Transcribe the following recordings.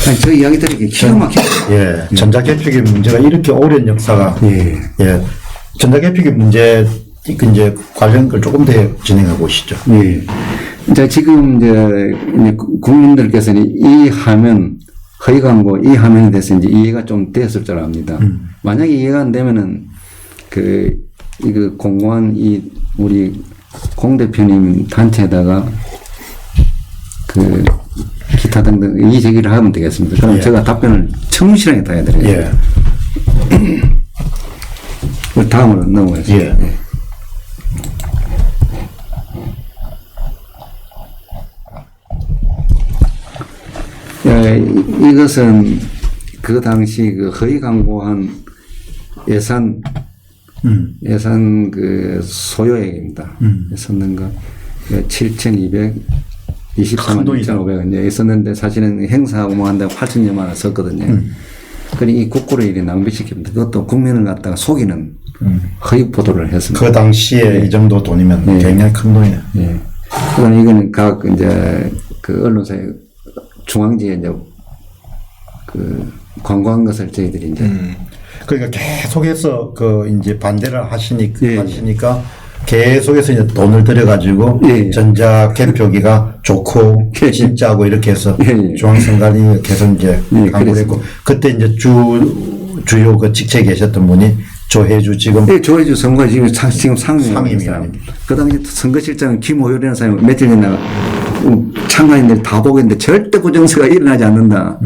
아니, 저 이야기 들으니까 기가 막혀. 예. 전자개표기 문제가 이렇게 오랜 역사가. 예. 예. 전자개표기 문제, 이제 관련 걸 조금 더 진행해 보시죠. 예. 자, 지금 이제 국민들께서는 이 화면, 허위 광고 이 화면에 대해서 이제 이해가 좀 됐을 줄 압니다. 만약에 이해가 안 되면은 이거 공고한 우리 공 대표님 단체에다가 기타 등등 이의 제기를 하면 되겠습니다. 그럼 예. 제가 답변을 충실하게 다 해드려요. 예. 다음으로 넘어가겠습니다. 예. 이것은 그 당시 허위 광고한 예산 소요액입니다. 썼는 거 7,223만 6,500원 있었는데 사실은 행사하고 뭐 한다고 8천여만 원 썼거든요. 그러니 이 국고를 이렇게 낭비시킵니다. 그것도 국민을 갖다가 속이는 허위 보도를 했습니다. 그 당시에 이 정도 돈이면 굉장히 큰 돈이네요. 예. 그러니 이거는 각 이제 언론사에 중앙지에 이제 광고한 것을 저희들이 이제 그러니까 계속해서 이제 반대를 하시니까 계속해서 이제 돈을 들여가지고 전자 개표기가 좋고 진짜고 이렇게 해서 중앙선관위 계속 이제 광고를 했고 그때 이제 주요 직책에 계셨던 분이 조혜주 지금 조혜주 선거 지금 상임입니다. 그 당시 선거실장 김호열이라는 사람이 며칠 전에 참가인들 다 보고 있는데 절대 부정서가 일어나지 않는다.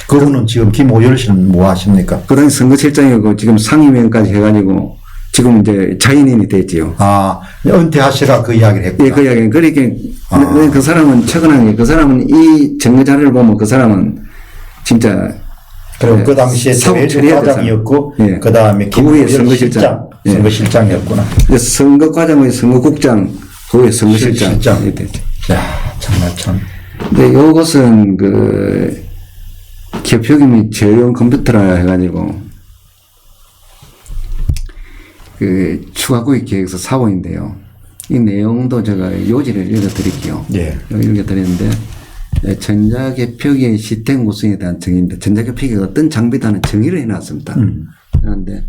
그분은 지금 김호열 씨는 뭐 하십니까? 그 당시 선거실장이고 지금 상임위원까지 해가지고 지금 이제 자연인이 됐지요. 아, 은퇴하시라 그 이야기를 했구나. 예, 그 이야기는. 그러니까 그 사람은 최근에 그 사람은 이 정거 자료를 보면 그 사람은 진짜 그리고 그 당시에 조혜주 과장이었고 그 다음에 김호열 선거실장이었구나. 선거과장의 선거국장, 후에 선거실장. 야, 정말 참. 근데 요것은 개표기미 제어용 컴퓨터라 해가지고 추가구입 계획서 사본인데요. 이 내용도 제가 요지를 읽어드릴게요. 예. 읽어드리는데 전자개표기의 시스템 구성에 대한 정의입니다. 전자개표기가 어떤 장비다는 정의를 해놨습니다. 그런데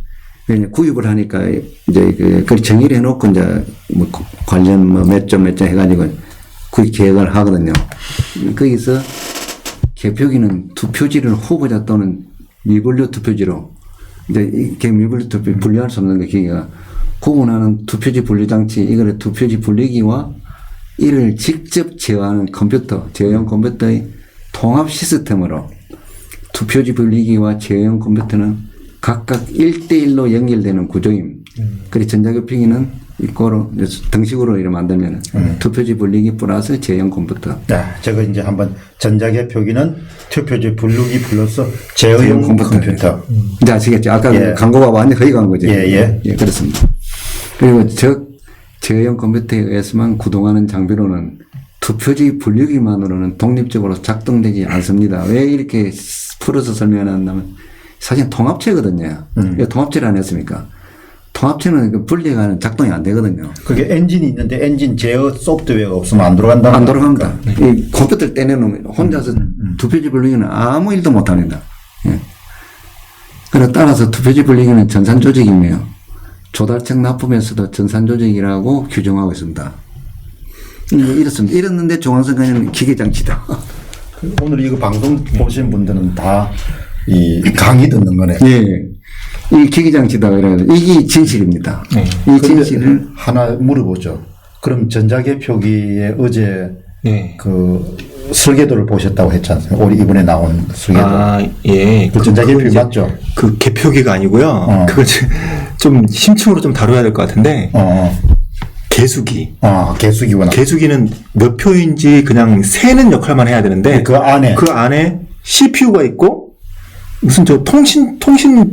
구입을 하니까 이제 그걸 정의를 해놓고 이제 뭐 관련 몇 점 해가지고 구입 계획을 하거든요. 거기서 개표기는 투표지를 후보자 또는 미분류 투표지로 이제 이게 미분류 투표 분류할 수 없는 게 기계가 구분하는 투표지 분류 장치 이거를 투표지 분리기와 이를 직접 제어하는 컴퓨터, 제어용 컴퓨터의 통합 시스템으로 투표지 분리기와 제어용 컴퓨터는 각각 1대1로 연결되는 구조임. 그리고 전자개표기는 이거로 등식으로 이렇게 만들면 투표지 분리기 플러스 제어용 컴퓨터. 자, 제가 이제 한번 전자개표기는 투표지 분리기 플러스 제어용 컴퓨터. 이제 아시겠죠? 아까 광고가 완전 허위 광고죠. 예, 그렇습니다. 그리고 제어용 컴퓨터에 의해서만 구동하는 장비로는 투표지 분류기만으로는 독립적으로 작동되지 않습니다. 왜 이렇게 풀어서 설명한다면 사실 통합체거든요. 왜 통합체를 안 했습니까? 통합체는 분리가 작동이 안 되거든요. 그게 엔진이 있는데 엔진 제어 소프트웨어가 없으면 안 돌아간다. 안 돌아갑니다. 이 컴퓨터를 떼내놓으면 혼자서 투표지 분리기는 아무 일도 못 합니다. 예. 그래 따라서 투표지 분리기는 전산조직이며 조달책 납품에서도 전산조직이라고 규정하고 있습니다. 이렇습니다. 이랬는데 중앙선관위는 기계장치다. 오늘 이거 방송 보신 분들은 다 이 강의 듣는 거네. 예. 이 기계장치다. 그래가지고 이게 진실입니다. 이 진실을 하나 물어보죠. 그럼 전자개표기에 어제 그 설계도를 보셨다고 했지 않습니까? 우리 이번에 나온 설계도. 아, 예. 그 전자개표기 맞죠? 그 개표기가 아니고요. 그거 좀 심층으로 좀 다뤄야 될 것 같은데. 개수기. 개수기구나. 개수기는 몇 표인지 그냥 세는 역할만 해야 되는데. 그 안에 CPU가 있고 무슨 통신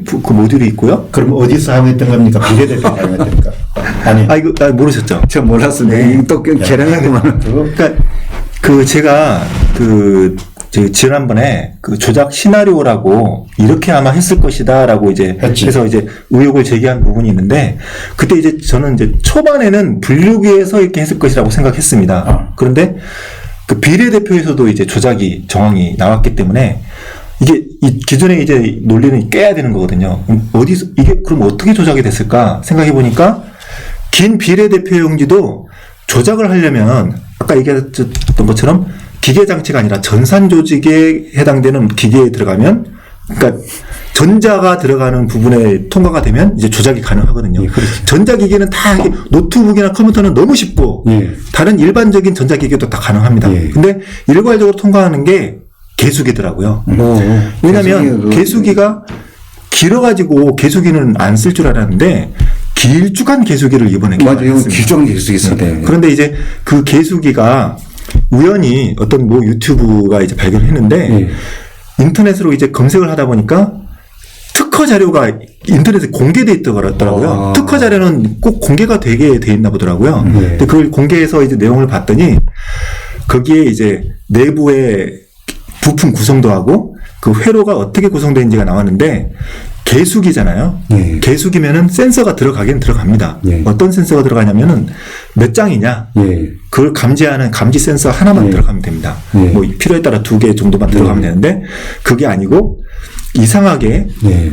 그 모듈이 있고요. 그럼 어디서 사용했던 겁니까? 비례대표 사용했습니까? 아니. 이거 모르셨죠? 저 몰랐습니다. 또 계량하고만. 그러니까 제가 지난번에 조작 시나리오라고 이렇게 아마 했을 것이다라고 이제 해서 이제 의혹을 제기한 부분이 있는데 그때 이제 저는 이제 초반에는 분류기에서 이렇게 했을 것이라고 생각했습니다. 그런데 그 비례대표에서도 이제 조작이 정황이 나왔기 때문에 이게 이 기존의 이제 논리는 깨야 되는 거거든요. 어디서 이게 그럼 어떻게 조작이 됐을까 생각해 보니까 긴 비례대표용지도 조작을 하려면 아까 얘기했던 것처럼 기계 장치가 아니라 전산 조직에 해당되는 기계에 들어가면 그러니까 전자가 들어가는 부분에 통과가 되면 이제 조작이 가능하거든요. 예, 그렇죠. 전자기기는 다 노트북이나 컴퓨터는 너무 쉽고 예. 다른 일반적인 전자기기도 다 가능합니다. 예. 근데 일괄적으로 통과하는 게 개수기더라고요. 왜냐하면 개수기가 길어가지고 개수기는 안 쓸 줄 알았는데 길쭉한 개수기를 이번에 맞아요. 개발했습니다. 길쭉한 개수기 있어요. 그런데 이제 그 개수기가 우연히 어떤 뭐 유튜브가 이제 발견했는데 인터넷으로 이제 검색을 하다 보니까 특허 자료가 인터넷에 공개돼 있더라고요. 아. 특허 자료는 꼭 공개가 되게 돼 있나 보더라고요. 근데 그걸 공개해서 이제 내용을 봤더니 거기에 이제 내부의 부품 구성도 하고 그 회로가 어떻게 구성되는지가 나왔는데 개수기잖아요. 예. 개수기면은 센서가 들어가긴 들어갑니다. 예. 어떤 센서가 들어가냐면은 몇 장이냐. 예. 그걸 감지하는 감지 센서 하나만 예. 들어가면 됩니다. 예. 뭐 필요에 따라 2개 정도만 들어가면 되는데 그게 아니고 이상하게 예.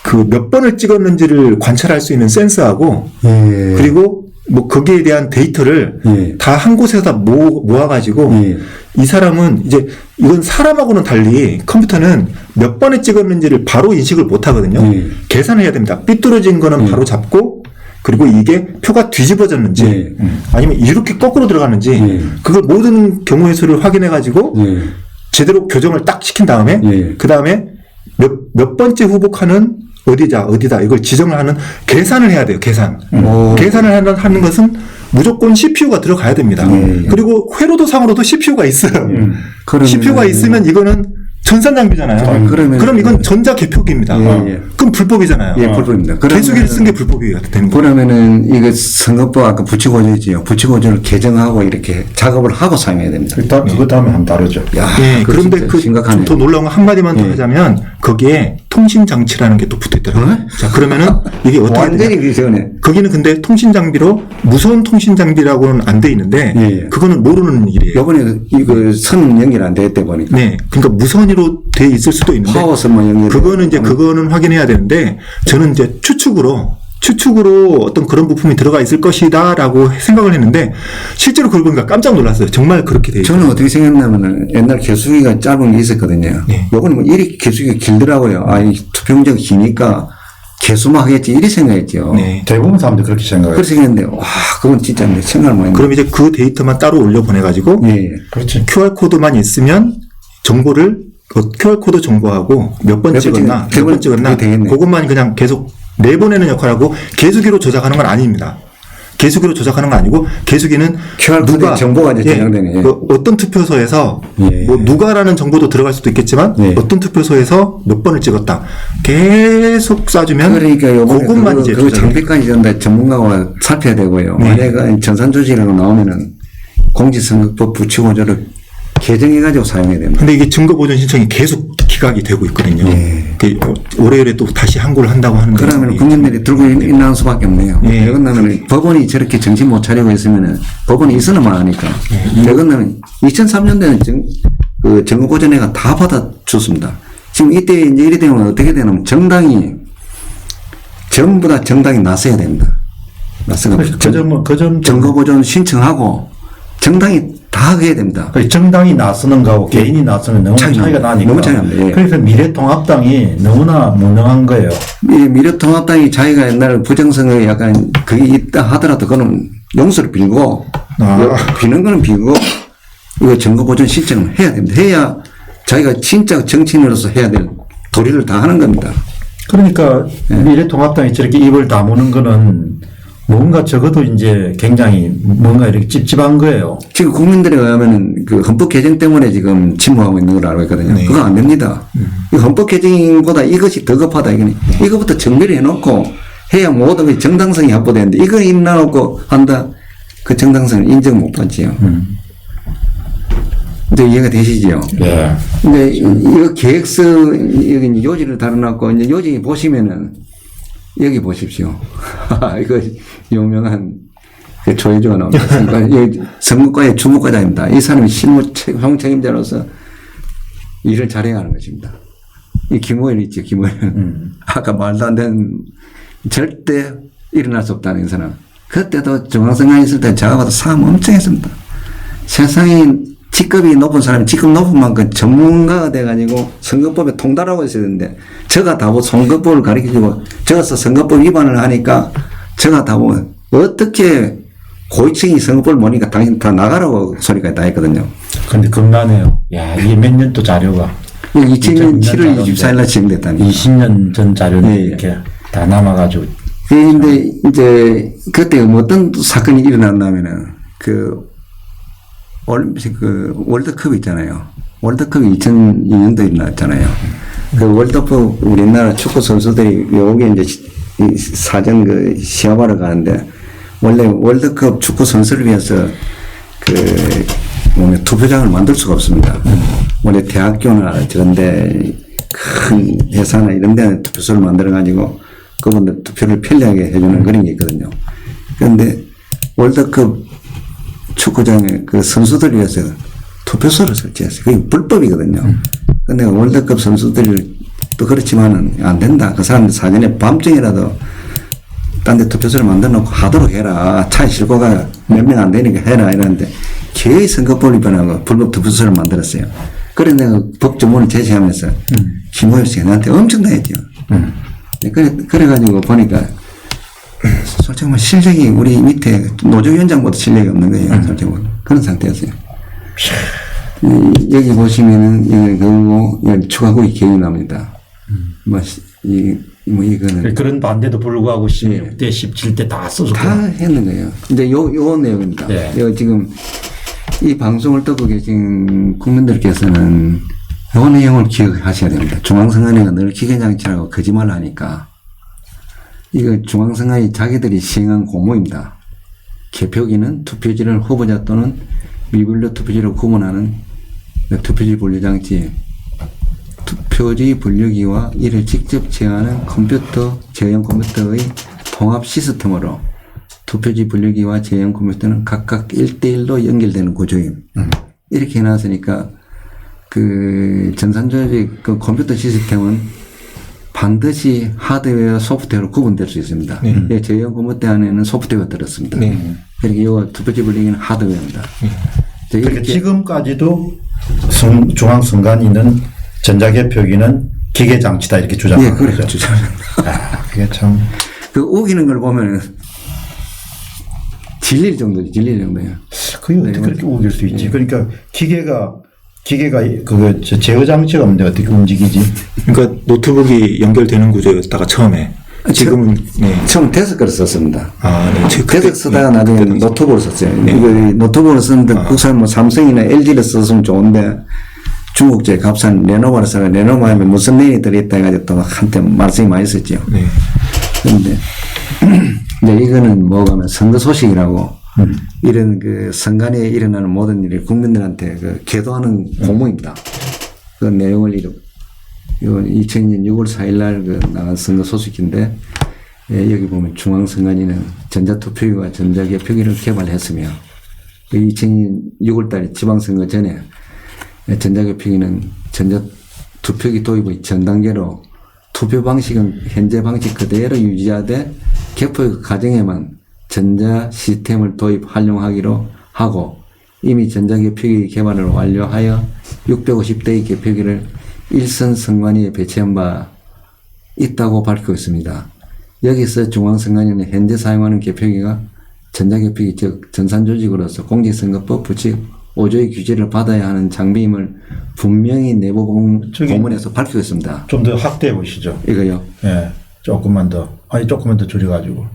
그 몇 번을 찍었는지를 관찰할 수 있는 센서하고 예. 그리고 뭐 거기에 대한 데이터를 예. 다 한 곳에다 모아가지고 예. 이 사람은 이제 이건 사람하고는 달리 컴퓨터는 몇 번에 찍었는지를 바로 인식을 못 하거든요. 예. 계산을 해야 됩니다. 삐뚤어진 거는 바로 잡고 그리고 이게 표가 뒤집어졌는지 예. 아니면 이렇게 거꾸로 들어가는지 예. 그걸 모든 경우의 수를 확인해 가지고 예. 제대로 교정을 딱 시킨 다음에 예. 그 다음에 몇 번째 후보칸은 어디다 이걸 지정을 하는 계산을 해야 돼요. 계산. 계산을 하는 것은 무조건 CPU가 들어가야 됩니다. 그리고 회로도 상으로도 CPU가 있어요. 그러면- CPU가 있으면 이거는 전산 장비잖아요. 그러면- 그럼 이건 전자 개표기입니다. 예. 그럼 불법이잖아요. 예, 불법입니다. 그러면- 개수기를 쓴 게 불법이 되는 거예요. 그러면은 이거 선거법 아까 부치고조지요. 부치고조를 개정하고 이렇게 작업을 하고 사용해야 됩니다. 일단 그거 다음에 한번 다르죠. 야, 예, 그거 그런데 진짜 그 심각하네요. 더 놀라운 거 한마디만 더 하자면 거기에 통신 장치라는 게 또 붙어 있더라고요. 자, 그러면은 이게 어떻게 완전히 되냐? 그 전에 거기는 근데 통신 장비로 무선 통신 장비라고는 안 돼 있는데 예. 그거는 모르는 일이에요. 요번에 이거 선 연결 안 됐다 보니까 네, 그러니까 무선으로 돼 있을 수도 있는데 파워선만 연결. 그거는 이제 그거는 확인해야 되는데 저는 이제 추측으로 어떤 그런 부품이 들어가 있을 것이다라고 생각을 했는데 실제로 그걸 보니까 깜짝 놀랐어요. 정말 그렇게 돼 있어요. 저는 어떻게 생각했냐면은 옛날 개수기가 짧은 게 있었거든요. 네. 요거는 뭐 이렇게 개수기가 길더라고요. 아, 이 투표용지가 기니까 개수만 하겠지 이렇게 생각했죠. 네. 대부분 사람들이 그렇게 생각해요. 그렇게 생각했는데 와, 그건 진짜 내 생각을 못 했네. 그럼 이제 그 데이터만 따로 올려 보내가지고 예. 그렇지. QR 코드만 있으면 정보를 그 QR 코드 정보하고 몇 번 몇 번 찍었나, 찍- 몇 번 찍었나, 그게 되겠네. 그것만 그냥 계속 내보내는 역할하고 개수기로 조작하는 건 아닙니다. 개수기로 조작하는 건 아니고 개수기는 QR 코드에 정보가 이제 저장되네. 예. 그 어떤 투표소에서 예. 뭐 누가라는 정보도 들어갈 수도 있겠지만 예. 어떤 투표소에서 몇 번을 찍었다 계속 쏴주면 그러니까 요번에 그것만 이제 그 조작이 장비까지 전다 전문가가 살펴야 되고요. 네. 만약에 전산 조직이라고 나오면은 공직선거법 부치고조를 개정해가지고 사용해야 됩니다. 근데 이게 증거 보존 신청이 계속 기각이 되고 있거든요. 예. 그 올해에 또 다시 항고를 한다고 하는데 그러면 국민들이 들고 있는 수밖에 없네요. 예. 이건나면 법원이 저렇게 정신 못 차리고 있으면은 법원이 있어야만 하니까. 이건나면 2003년도에는 그 정거보존회가 다 받아줬습니다. 지금 이때 이제 이래 되면 어떻게 되냐면 정당이 전부 다 정당이 나서야 됩니다. 나서가 그 점 정거보존 신청하고 정당이 다 하게 됩니다. 정당이 나서는 거하고 개인이 나서는 너무 차이가 차이가 나니까. 너무 차이가 납니다. 예. 그래서 미래통합당이 너무나 무능한 거예요. 이 미래통합당이 자기가 옛날 부정선거에 약간 그게 있다 하더라도 그거는 용서를 빌고 비는 거는 비고 이거 정거보존 신청을 해야 됩니다. 해야 자기가 진짜 정치인으로서 해야 될 도리를 다 하는 겁니다. 그러니까 미래통합당이 저렇게 입을 다무는 거는 뭔가 적어도 이제 굉장히 뭔가 이렇게 찝찝한 거예요. 지금 국민들에 의하면은 그 헌법 개정 때문에 지금 침묵하고 있는 걸 알고 있거든요. 네. 그거 안 됩니다. 이 헌법 개정보다 이것이 더 급하다. 이거부터 정비를 해놓고 해야 모든 게 정당성이 확보되는데 이거 인나놓고 한다. 그 정당성을 인정 못 받지요. 이제 이해가 되시지요? 예. 근데 이거 계획서 여기 이제 요지를 달아놨고 이제 요지 보시면은 여기 보십시오. 이거 유명한 그 조혜주가 나옵니다. 여기 선거과의 주무과장입니다. 이 사람이 실무 책임자로서 일을 잘해야 하는 것입니다. 이 김호일 있죠, 김호일. 아까 말도 안 되는 절대 일어날 수 없다는 사람. 그때도 중앙선관위 있을 때 제가 봐도 싸움 엄청 했습니다. 세상에 직급이 높은 사람이 직급 높은 만큼 전문가가 돼가지고 선거법에 통달하고 있어야 되는데 제가 다 보고 선거법을 가르쳐주고 저가서 선거법 위반을 하니까 제가 다 보면 어떻게 고위층이 선거법을 모르니까 당신 다 나가라고 소리가 다 했거든요. 근데 겁나네요. 야, 이게 몇 년 또 자료가. 2000년 7월 24일 날 지정됐다니. 20년 전 자료는 네. 이렇게 다 남아가지고. 근데 이제 그때 어떤 사건이 일어났냐면은 올림픽 월드컵 있잖아요. 월드컵이 2002년도에 일어났잖아요. 그 월드컵 우리나라 축구 선수들이 여기 이제 사전 시합하러 가는데 원래 월드컵 축구 선수를 위해서 투표장을 만들 수가 없습니다. 원래 대학교나 저런데 큰 회사나 이런 데는 투표소를 만들어가지고 그분들 투표를 편리하게 해주는 그런 게 있거든요. 그런데 월드컵 축구장에 그 선수들 위해서 투표소를 설치했어요. 그게 불법이거든요. 근데 월드컵 선수들이 또 그렇지만은 안 된다. 그 사람들 사전에 밤중이라도 딴 데 투표소를 만들어 놓고 하도록 해라. 차에 싣고 가 몇 명 안 되니까 해라. 이러는데 개의 선거법 위반하고 불법 투표소를 만들었어요. 그래 내가 법조문을 제시하면서 김호엽 씨가 나한테 엄청 당했죠. 그래가지고 보니까 솔직히 뭐 실력이 우리 밑에 노조위원장보다 실력이 없는 거예요. 솔직히 뭐 그런 상태였어요. 여기 보시면은 이거 추가국이 기억이 납니다. 이거는 그런 반대도 불구하고 16대 17대 다 써줬고 다 했는 거예요. 이제 요 내용입니다. 네. 요 지금 이 방송을 듣고 계신 국민들께서는 요 내용을 기억하셔야 됩니다. 중앙선관위가 늘 기계장치라고 거짓말을 하니까 이거 중앙선관위 자기들이 시행한 공모입니다. 개표기는 투표지를 후보자 또는 미분류 투표지로 구분하는 투표지 분류장치, 투표지 분류기와 이를 직접 제어하는 제어형 컴퓨터의 통합 시스템으로 투표지 분류기와 제어형 컴퓨터는 각각 1대1로 연결되는 구조임. 이렇게 해놨으니까 그 전산조직 그 컴퓨터 시스템은 반드시 하드웨어, 소프트웨어로 구분될 수 있습니다. 제어형 컴퓨터 안에는 소프트웨어가 들었습니다. 그러니까 이거 투표지 분류기는 하드웨어입니다. 그러니까 지금까지도 중앙선관위는 전자개표기는 기계장치다 이렇게 주장하는 거죠. 그렇죠. 그게 참. 그 우기는 걸 보면은 질릴 정도예요. 그게 어떻게 그렇게 우길 수 있지? 그러니까 기계가 그거 제어장치가 없는데 어떻게 움직이지? 그러니까 노트북이 연결되는 구조였다가 처음에 지금은 처음 데스크를 썼습니다. 데스크 쓰다가 나중에 노트북을 썼어요. 이거 노트북을 쓰는데 국산 뭐 삼성이나 LG를 썼으면 좋은데 중국제 값싼 레노버를 써가 레노버 하면 무슨 랜이 들어있다 해가지고 또 한때 말씀이 많이 있었죠. 그런데 이제 이거는 뭐가 하면 선거 소식이라고 이런 그 선관위에 일어나는 모든 일을 국민들한테 계도하는 공모입니다. 그 내용을 이건 2000년 6월 4일 날 나간 선거 소식인데 여기 보면 중앙선관위는 전자투표기와 전자개표기를 개발했으며 2000년 6월 달에 지방선거 전에 전자개표기는 전자투표기 도입의 전 단계로 투표 방식은 현재 방식 그대로 유지하되 개표 과정에만 전자 시스템을 도입 활용하기로 하고 이미 전자개표기 개발을 완료하여 650대의 개표기를 일선 선관위에 배치한 바 있다고 밝히고 있습니다. 여기서 중앙선관위는 현재 사용하는 개표기가 전자개표기 즉 전산조직으로서 공직선거법 부칙 5조의 규제를 받아야 하는 장비임을 분명히 내부 공문에서 밝히고 있습니다. 좀 더 확대해 보시죠. 이거요? 예. 조금만 더 줄여가지고.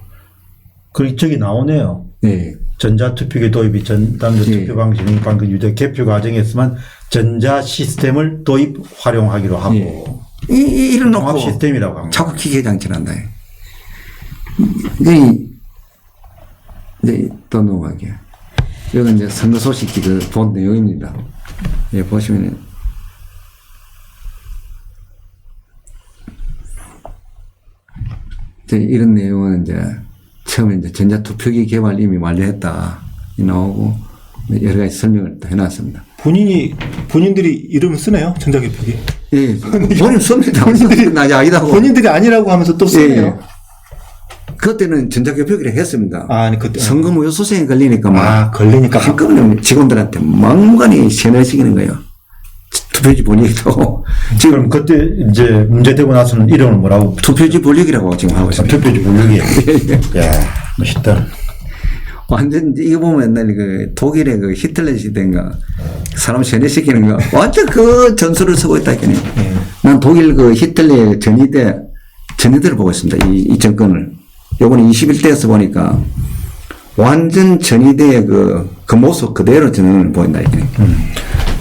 그리고 저기 나오네요. 네. 전자투표기 도입이 전단계 투표 방식 방금 유대 개표 과정에서만 전자 시스템을 도입 활용하기로 하고. 이런 놓고 통합 시스템이라고 합니다. 자꾸 기계장치를 한다. 네, 또 넘어갈게요. 이건 이제 선거 소식지 본 내용입니다. 예, 보시면은. 이런 내용은 이제 처음에 이제 전자투표기 개발 이미 완료했다. 이 나오고 여러 가지 설명을 또 해놨습니다. 본인들이 이름을 쓰네요? 전자개표기? 예. 본인 씁니다. 나 아니다고. 본인들이 아니라고 하면서 또 쓰네요. 예. 그때는 전자개표기를 했습니다. 아니, 그때. 선거 무효 소송이 걸리니까 걸리니까. 한꺼번에 직원들한테 막무가내 세뇌시키는 거예요. 투표지 분리기도. 지금 그때 이제 문제되고 나서는 이름을 뭐라고? 투표지 분리기라고 지금 하고 있습니다. 투표지 분리기. 야, 멋있다. 완전 이거 보면 옛날에 그 독일의 그 히틀러 시대인가 사람 세뇌시키는 거 완전 그 전술을 쓰고 있다 했더니 난 독일 그 히틀러의 전위대를 보고 있습니다. 이 정권을 요번에 21대에서 보니까 완전 전위대의 그 모습 그대로 저는 보인다 했더니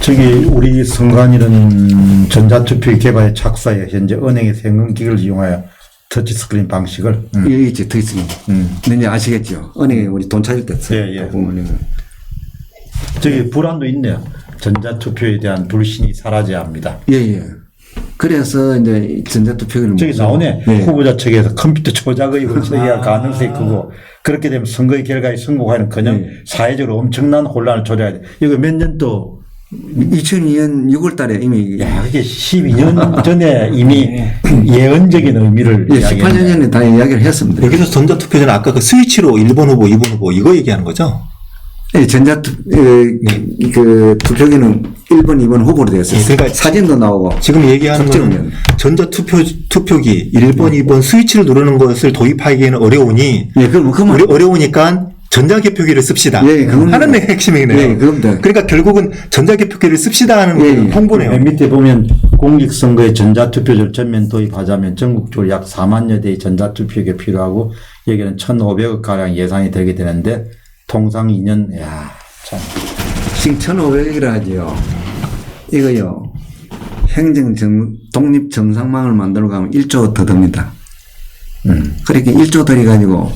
저기 우리 선관위는 전자투표 개발에 착수하여 현재 은행의 생금기기를 이용하여 터치스크린 방식을 여기 있지 터치스크린 이제 아시겠죠? 은행에 우리 돈 찾을 때 예. 보면 저기 불안도 있네요. 전자투표에 대한 불신이 사라져야 합니다. 예예. 그래서 이제 전자투표기를 저기 나오네. 후보자 측에서 컴퓨터 조작 의혹을 제기할 가능성이 크고 그렇게 되면 선거의 결과에 성공하는 그냥 사회적으로 엄청난 혼란을 초래해야 돼. 이거 몇 년 또 2002년 6월 달에 이미 야, 그게 12년 전에 이미 예언적인 의미를 18년 전에 다 이야기를 했습니다. 여기서 전자투표는 아까 그 스위치로 1번 후보, 2번 후보 이거 얘기하는 거죠? 예, 그 투표기는 1번, 2번 후보로 되어 있어요. 그러니까 사진도 나오고. 지금 얘기하는 건 특정면. 전자투표기 1번, 2번 스위치를 누르는 것을 도입하기에는 어려우니 예, 그럼 어려우니까 전자개표기를 씁시다. 예, 하는 게 핵심이네요. 예, 그겁니다. 그러니까 결국은 전자개표기를 씁시다 하는 예, 홍보네요. 맨 밑에 보면 공직선거에 전자투표를 전면 도입하자면 전국적으로 약 4만여 대의 전자투표기가 필요하고 여기는 1,500억 가량 예산이 들게 되는데 통상 2년 야 참. 지금 1,500억이라 하지요. 이거요. 독립정상망을 만들어 가면 1조 더 듭니다. 그렇게 1조 들여가지고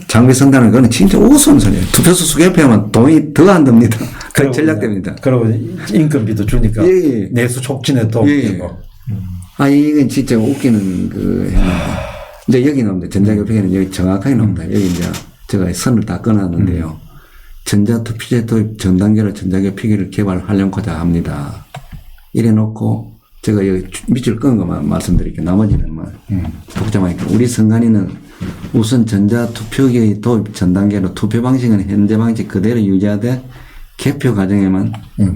장비 선다는 거는 진짜 우스운 소리예요. 투표소 수개표하면 돈이 더 안 듭니다. 그 전략됩니다. 그리고 인건비도 주니까 예. 내수 촉진에 도움이 예. 되고. 이건 진짜 웃기는 그 이제 여기 나옵니다. 전자개표기는 여기 정확하게 나옵니다. 여기 이제 제가 선을 다 꺼놨는데요. 전자투표제 도입 전 단계로 전자개표기를 개발하려고자 합니다. 이래 놓고 제가 여기 밑줄 끈 것만 말씀드릴게요. 나머지는 뭐 복잡하니까. 우리 선관위는 우선 전자투표기 도입 전 단계로 투표 방식은 현재 방식 그대로 유지하되 개표 과정에만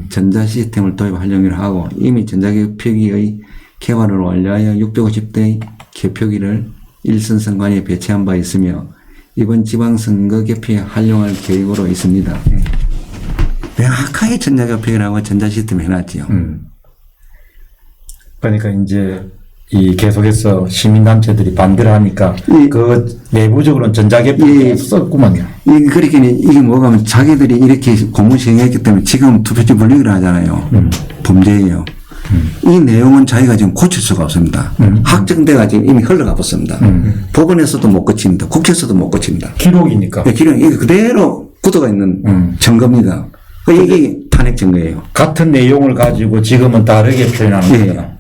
전자 시스템을 도입하려고 하고 이미 전자개표기의 개발을 완료하여 650대의 개표기를 일선 선관위에 배치한 바 있으며 이번 지방선거 개표에 활용할 계획으로 있습니다. 명확하게 전자개표기라고 전자시스템 해놨지요. 그러니까 이제 이 계속해서 시민단체들이 반대를 하니까 그 내부적으로는 전자개표기 썼구만요. 이게 뭐가 하면 자기들이 이렇게 공문 시행했기 때문에 지금 투표지 분리기를 하잖아요. 범죄예요. 이 내용은 자기가 지금 고칠 수가 없습니다. 확정돼가 지금 이미 흘러가 버렸습니다. 법원에서도 못 고칩니다. 국회에서도 못 고칩니다. 기록이니까. 예, 기록, 이게 그대로 굳어가 있는 증거입니다. 이게 탄핵 증거예요. 같은 내용을 가지고 지금은 다르게 표현하는 예. 거잖아.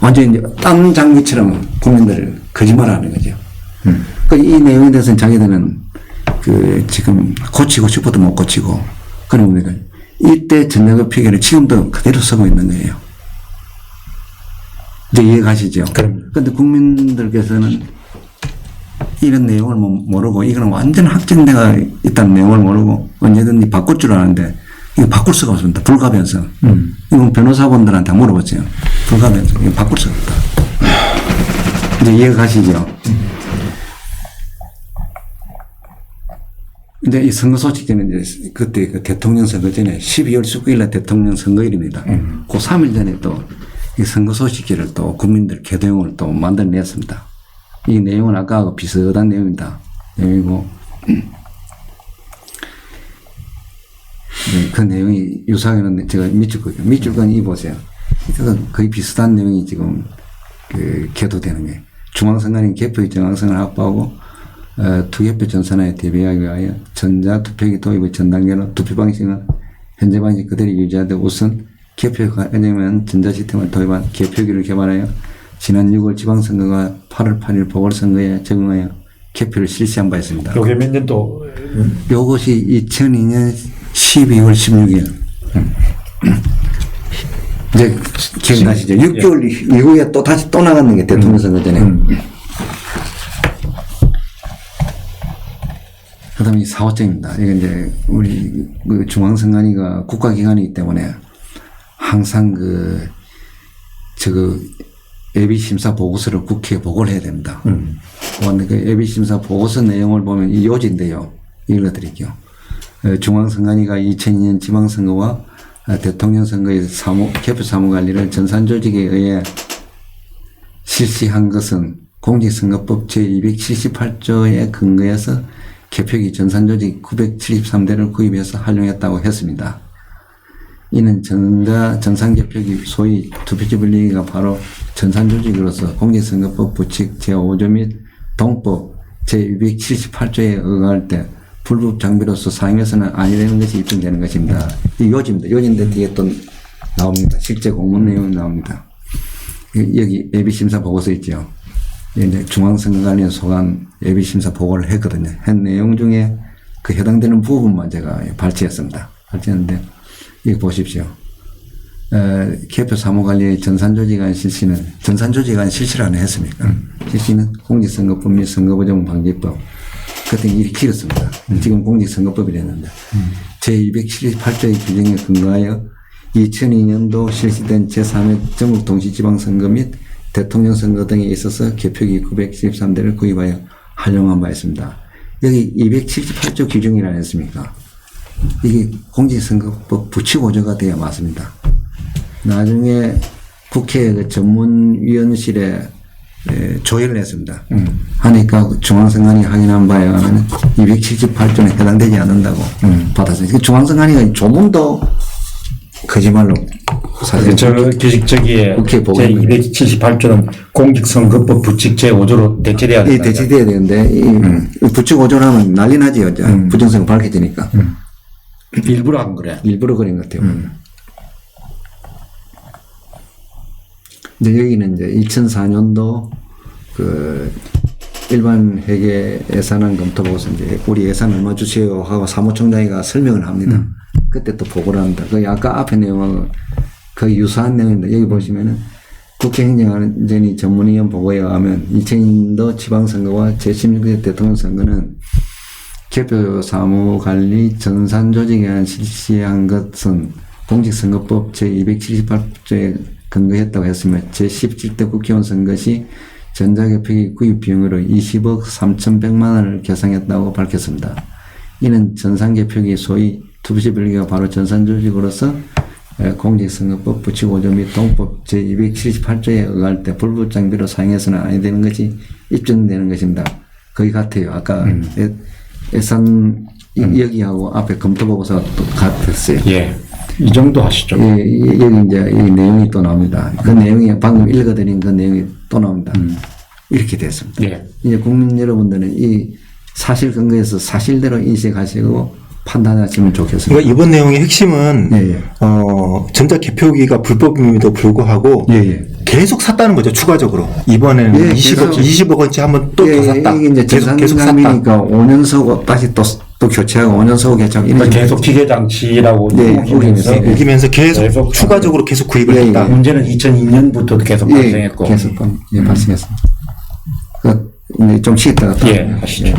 완전히 이제 땀 장미처럼 국민들을 거짓말하는 거죠. 이 내용에 대해서는 자기들은 지금 고치고 싶어도 못 고치고 그러니까 이때 전자개표기를 지금도 그대로 쓰고 있는 거예요. 이제 이해가시죠? 그런데 국민들께서는 이런 내용을 모르고 이거는 완전 확정되어 있다는 내용을 모르고 언제든지 바꿀 줄 아는데 이거 바꿀 수가 없습니다. 불가변성. 이건 변호사분들한테 물어봤어요. 불가변성. 이거 바꿀 수가 없다. 이제 이해가 가시죠? 이제 이 선거 소식지는 이제 그때 그 대통령 선거 전에 12월 19일 날 대통령 선거일입니다. 그 3일 전에 또 이 선거 소식지를 또 국민들 개도용을 또 만들어냈습니다. 이 내용은 아까하고 비슷한 내용입니다. 내용이고, 그 내용이 유사하게는 제가 밑줄건 이 보세요. 이건 거의 비슷한 내용이 지금 개도되는 거예요. 중앙선관위 개표의 정확성을 확보하고 투개표 전산화에 대비하기 위하여 전자투표기 도입의 전 단계로 투표 방식은 현재 방식 그대로 유지하되 우선 개표 과정에만 전자시스템을 도입한 개표기를 개발하여 지난 6월 지방선거가 8월 8일 보궐선거에 적용하여 개표를 실시한 바 있습니다. 요게 몇 년 또? 요것이 2002년 12월 16일. 이제 기억나시죠? 6개월 이후에 또 다시 또 나갔는 게 대통령 선거 전에. 그 다음에 4호점입니다. 이게 이제 우리 그 중앙선관위가 국가기관이기 때문에 항상 예비심사 보고서를 국회에 보고를 해야 됩니다. 그런데 그 예비심사 보고서 내용을 보면 이 요지인데요. 읽어드릴게요. 중앙선관위가 2002년 지방선거와 대통령 선거의 개표 사무관리를 전산조직에 의해 실시한 것은 공직선거법 제278조에 근거해서 개표기 전산조직 973대를 구입해서 활용했다고 했습니다. 이는 전산개표기 소위 투표지 분리기가 바로 전산조직으로서 공직선거법 부칙 제5조 및 동법 제278조에 의거할 때 불법 장비로서 사용해서는 아니라는 것이 입증되는 것입니다. 이 요지입니다. 요지인데 뒤에 또 나옵니다. 실제 공문 내용이 나옵니다. 여기 예비심사 보고서 있죠. 이제 중앙선거관리에 소관 예비심사 보고를 했거든요. 한 내용 중에 그 해당되는 부분만 제가 발췌했습니다. 발췌했는데 이거 보십시오. 개표 사무관리의 전산조직안 실시는 전산조직안 실시를 안 했습니까? 실시는 공직선거법 및 선거부정방지법. 그때 이렇게 길었습니다. 지금 공직선거법이랬는데 제278조의 규정에 근거하여 2002년도 실시된 제3회 전국 동시지방선거 및 대통령 선거 등에 있어서 개표기 913대를 구입하여 활용한 바 있습니다. 여기 278조 규정이라 했습니까? 이게 공직선거법 부칙5조가 되어야 맞습니다. 나중에 국회 그 전문위원실에 조회를 했습니다. 하니까 중앙선관위 확인한 바에 의하면 278조는 해당되지 않는다고 받았어요. 중앙선관위가 조문도 거짓말로 사실 저기에 제278조는 공직선거법 부칙 제5조로 대체돼야 된다. 대체돼야 되는데 이 부칙 5조라면 난리 나지요. 부정성이 밝혀지니까. 일부러 한 거래. 일부러 그런 것 같아요. 근데 여기는 이제 2004년도 그 일반 회계 예산안 검토 보고서 이제 우리 예산 얼마 주세요 하고 사무총장이가 설명을 합니다. 그때 또 보고를 합니다. 그 아까 앞에 내용하고 거의 유사한 내용인데 여기 보시면은 국회행정안전위 전문위원 보고에 의하면 2002년도 지방선거와 제16대 대통령 선거는 개표 사무관리 전산조직에 의한 실시한 것은 공직선거법 제278조에 근거했다고 했으며 제17대 국회의원 선거 시 전자개표기 구입 비용으로 20억 3,100만 원을 계상했다고 밝혔습니다. 이는 전산개표기 소위 투표지 분리기가 바로 전산조직으로서 공직선거법 부칙5조 및 동법 제278조에 의할 때 불법 장비로 사용해서는 아니 되는 것이 입증되는 것입니다. 거의 같아요. 아까 예산 여기하고 앞에 검토보고서가 또 같았어요. 예. 이 정도 하시죠. 예, 여기 이제 이 내용이 또 나옵니다. 그 내용이 방금 읽어드린 그 내용이 또 나옵니다. 이렇게 됐습니다. 예. 이제 국민 여러분들은 이 사실 근거에서 사실대로 인식하시고 판단하시면 좋겠습니다. 그러니까 이번 내용의 핵심은 예. 전자개표기가 불법임에도 불구하고 예. 계속 샀다는 거죠. 추가적으로 이번에는 20억 원치 한번 또 더 샀다. 이게 이제 계속 샀다. 5년 서고 다시 또 교체하고 5년 서고 교체하고 이런 계속 기계 장치라고 우기면서 계속 추가적으로 계속 구입을 했다. 문제는 2002년부터 계속 발생했고 계속 발생했습니다. 좀 쉬었다가 하시죠.